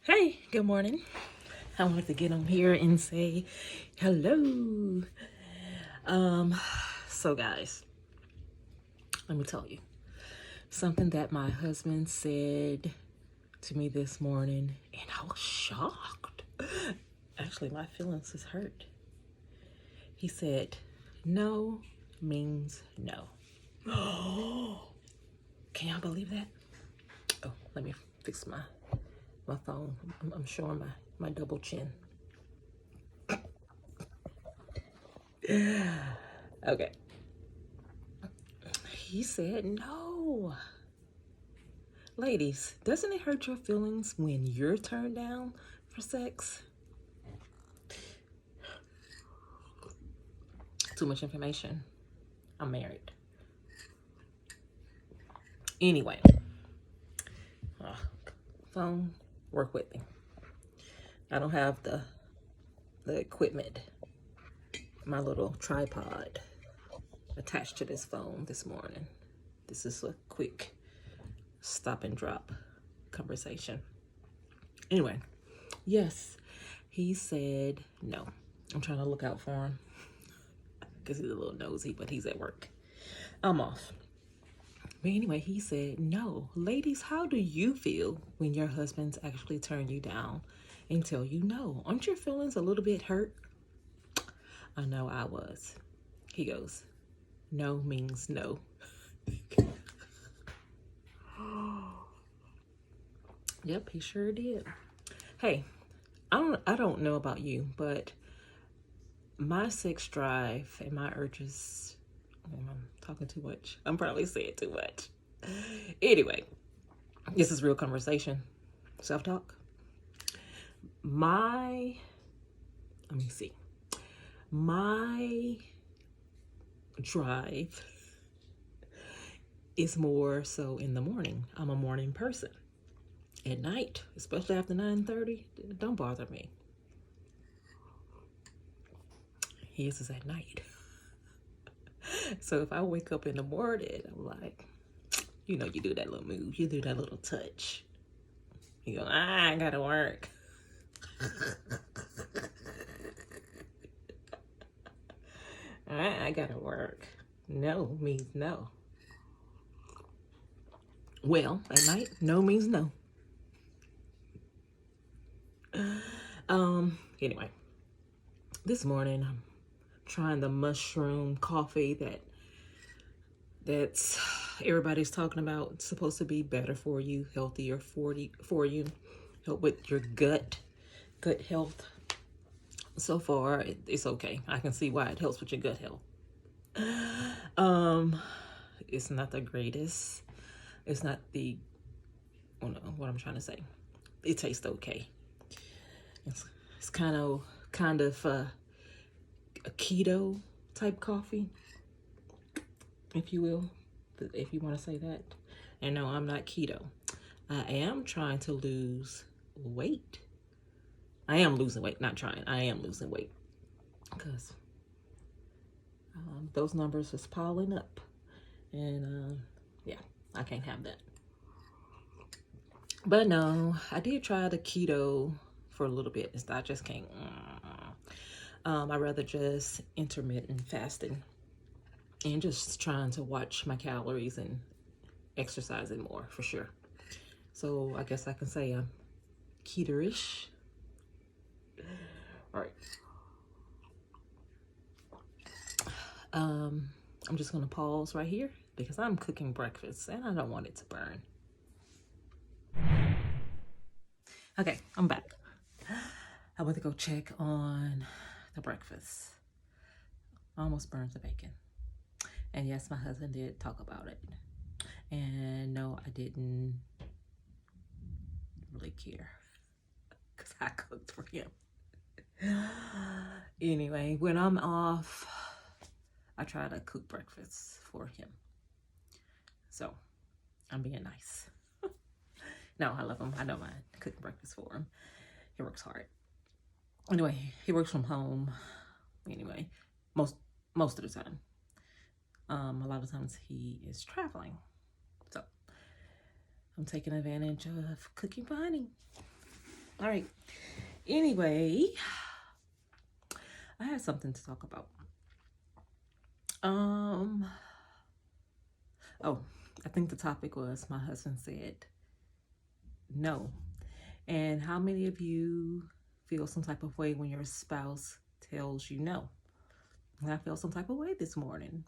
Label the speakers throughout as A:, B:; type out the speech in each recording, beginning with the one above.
A: Hey, good morning. I wanted to get on here and say hello. So guys, let me tell you something that my husband said to me this morning, and I was shocked. Actually, my feelings is hurt. He said, no means no. Can y'all believe that? Oh, let me fix my phone. I'm showing my double chin. Okay. He said no. Ladies, doesn't it hurt your feelings when you're turned down for sex? Too much information. I'm married. Anyway, phone, work with me. I don't have the equipment, my little tripod attached to this phone this morning. This is a quick stop and drop conversation. Anyway, yes, he said no. I'm trying to look out for him because he's a little nosy, but he's at work. I'm off. But anyway, he said no. Ladies, how do you feel when your husbands actually turn you down and tell you no? Aren't your feelings a little bit hurt? I know I was. He goes, no means no. Yep, he sure did. Hey, I don't know about you, but my sex drive and my urges, I'm talking too much. I'm probably saying too much. Anyway, this is real conversation. Self-talk. Let me see. My drive is more so in the morning. I'm a morning person. At night, especially after 9:30, don't bother me. His is at night. So if I wake up in the morning, I'm like, you do that little move, you do that little touch. You go, I gotta work. I gotta work. No means no. Well, at night, no means no. Anyway, this morning I'm trying the mushroom coffee that's everybody's talking about. It's supposed to be better for you, healthier for you, help with your gut health. So far, it's okay. I can see why it helps with your gut health. It's not the greatest. It's not the, I don't know what I'm trying to say. It tastes okay. It's kind of a keto type coffee, if you will, if you want to say that. And no, I'm not keto. I am trying to lose weight. I am losing weight, not trying. I am losing weight because those numbers is piling up, and yeah, I can't have that. But no, I did try the keto for a little bit. I just can't. I rather just intermittent fasting and just trying to watch my calories and exercising more for sure. So I guess I can say I'm keto-ish. All right. I'm just gonna pause right here because I'm cooking breakfast and I don't want it to burn. Okay, I'm back. I went to go check on the breakfast. Almost burned the bacon. And yes, my husband did talk about it. And no, I didn't really care because I cooked for him. Anyway, when I'm off, I try to cook breakfast for him. So I'm being nice. No, I love him. I don't mind cooking breakfast for him. He works hard. Anyway, he works from home. Anyway, most of the time. A lot of times he is traveling. So I'm taking advantage of cooking for honey. All right. Anyway, I had something to talk about. Oh, I think the topic was my husband said no. And how many of you feel some type of way when your spouse tells you no? And I feel some type of way this morning,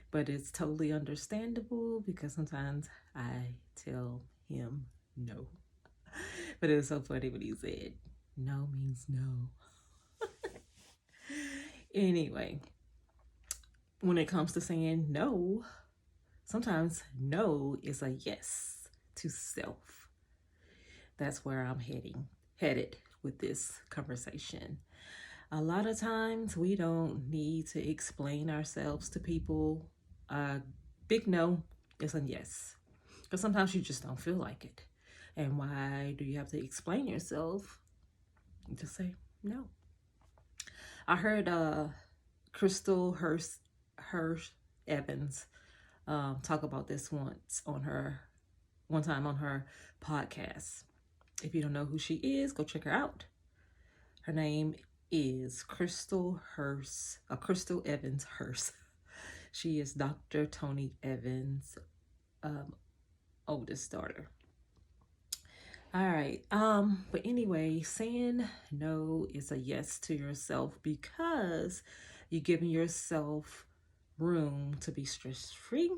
A: but it's totally understandable because sometimes I tell him no. But it was so funny when he said no means no. Anyway, when it comes to saying no, sometimes no is a yes to self. That's where I'm headed with this conversation. A lot of times we don't need to explain ourselves to people. Big no is a yes. Because sometimes you just don't feel like it. And why do you have to explain yourself? Just say no. I heard Crystal Hirsch Evans talk about this one time on her podcast. If you don't know who she is, go check her out. Her name is Crystal Evans Hirsch. She is Dr. Tony Evans' oldest daughter. All right. But anyway, saying no is a yes to yourself because you're giving yourself room to be stress-free,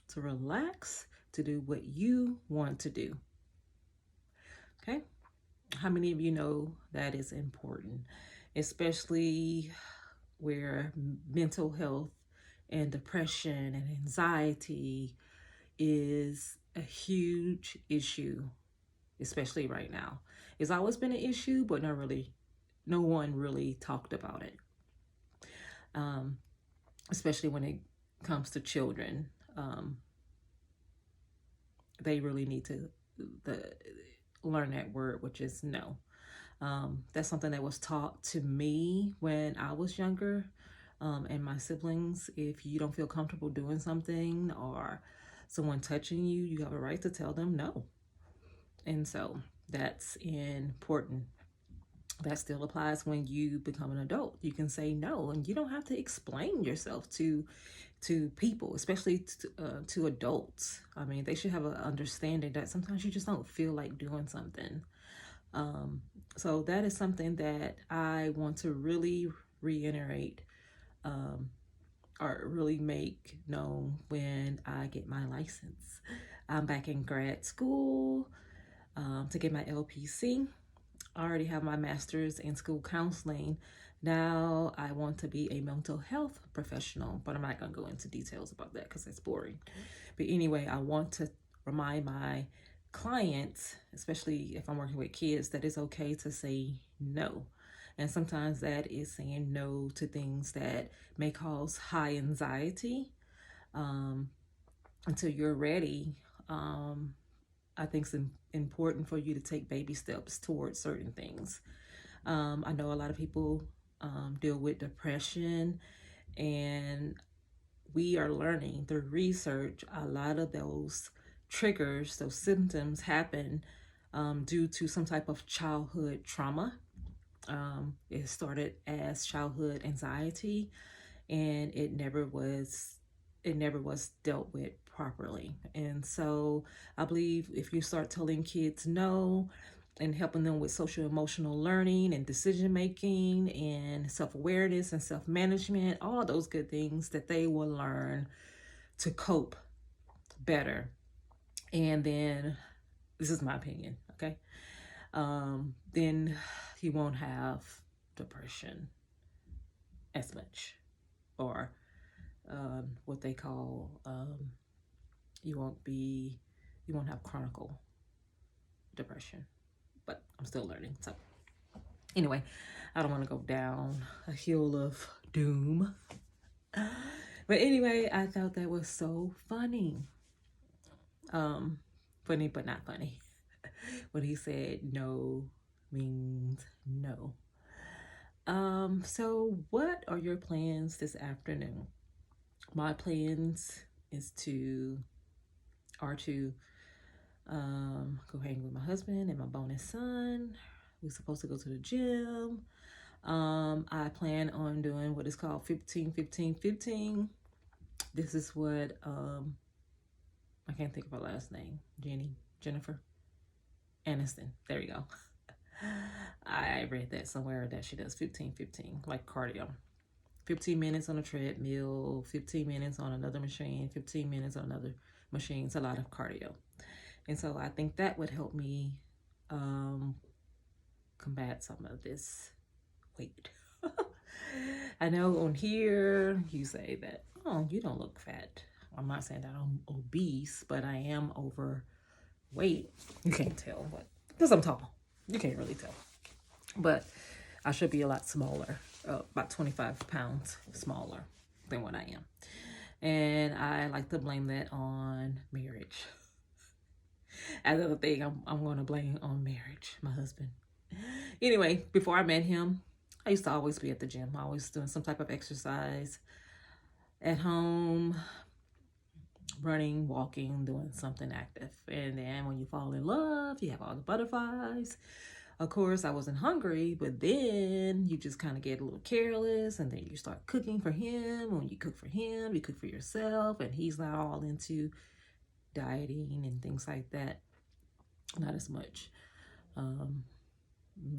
A: to relax, to do what you want to do. Okay? How many of you know that is important, especially where mental health and depression and anxiety is a huge issue, especially right now. It's always been an issue, but no one really talked about it. Especially when it comes to children. They really need to learn that word, which is no. That's something that was taught to me when I was younger, and my siblings. If you don't feel comfortable doing something or someone touching you, you have a right to tell them no. And so that's important. That still applies when you become an adult. You can say no, and you don't have to explain yourself to people, especially to adults. I mean, they should have an understanding that sometimes you just don't feel like doing something. So that is something that I want to really reiterate, or really make known when I get my license. I'm back in grad school to get my LPC. I already have my master's in school counseling. Now I want to be a mental health professional, but I'm not going to go into details about that because it's boring. But anyway, I want to remind my clients, especially if I'm working with kids, that it's okay to say no. And sometimes that is saying no to things that may cause high anxiety until you're ready. I think it's important for you to take baby steps towards certain things. I know a lot of people deal with depression, and we are learning through research a lot of those triggers, those symptoms happen due to some type of childhood trauma. It started as childhood anxiety, and it never was dealt with properly. And so I believe if you start telling kids no and helping them with social emotional learning and decision making and self-awareness and self-management, all those good things, that they will learn to cope better. And then, this is my opinion, okay? Then you won't have depression as much, or what they call, you won't have chronic depression. But I'm still learning. So anyway, I don't want to go down a hill of doom. But anyway, I thought that was so funny. Funny but not funny. When he said no means no. So what are your plans this afternoon? My plans are to go hang with my husband and my bonus son, We're supposed to go to the gym. I plan on doing what is called 15-15-15. This is what I can't think of her last name. Jennifer Aniston. There you go. I read that somewhere that she does 15-15, like cardio. 15 minutes on a treadmill, 15 minutes on another machine, 15 minutes on another machine. It's a lot of cardio. And so I think that would help me combat some of this weight. I know on here you say that, oh, you don't look fat. I'm not saying that I'm obese, but I am overweight. You can't tell, but because I'm tall, you can't really tell. But I should be a lot smaller, about 25 pounds smaller than what I am. And I like to blame that on marriage. Another thing I'm going to blame on marriage, my husband. Anyway, before I met him, I used to always be at the gym. Always doing some type of exercise at home, running, walking, doing something active. And then when you fall in love, you have all the butterflies. Of course, I wasn't hungry, but then you just kind of get a little careless, and then you start cooking for him. When you cook for him, you cook for yourself, and he's not all into dieting and things like that. Not as much.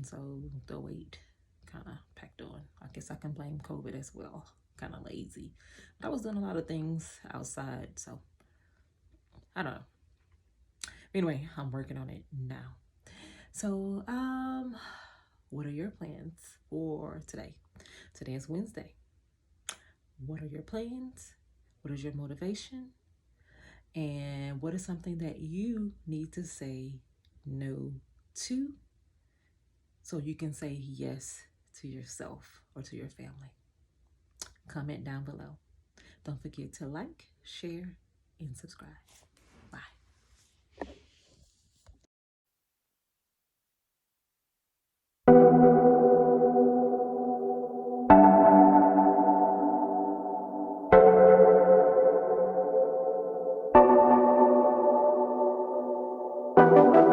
A: So the weight kind of packed on. I guess I can blame COVID as well. Kind of lazy. But I was doing a lot of things outside, so I don't know. Anyway, I'm working on it now. So, what are your plans for today? Today is Wednesday. What are your plans? What is your motivation? And what is something that you need to say no to so you can say yes to yourself or to your family? Comment down below. Don't forget to like, share, and subscribe.